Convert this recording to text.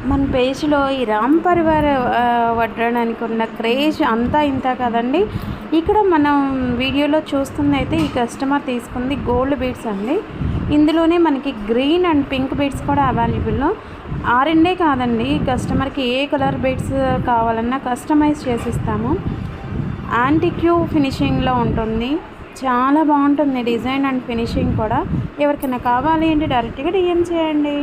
మన పేజ్లో ఈ రామ్ పరివార్ వడ్రాడానికి ఉన్న క్రేజ్ అంతా ఇంత కదండి. ఇక్కడ మనం వీడియోలో చూస్తుందైతే ఈ కస్టమర్ తీసుకుంది గోల్డ్ బీడ్స్ అండి. ఇందులోనే మనకి గ్రీన్ అండ్ పింక్ బీడ్స్ కూడా అవైలబుల్లో. ఆ రెండే కాదండి, కస్టమర్కి ఏ కలర్ బీడ్స్ కావాలన్నా కస్టమైజ్ చేసిస్తాము. యాంటిక్యూ ఫినిషింగ్లో ఉంటుంది, చాలా బాగుంటుంది డిజైన్ అండ్ ఫినిషింగ్ కూడా. ఎవరికైనా కావాలి అంటే డైరెక్ట్గా డిఎం చేయండి.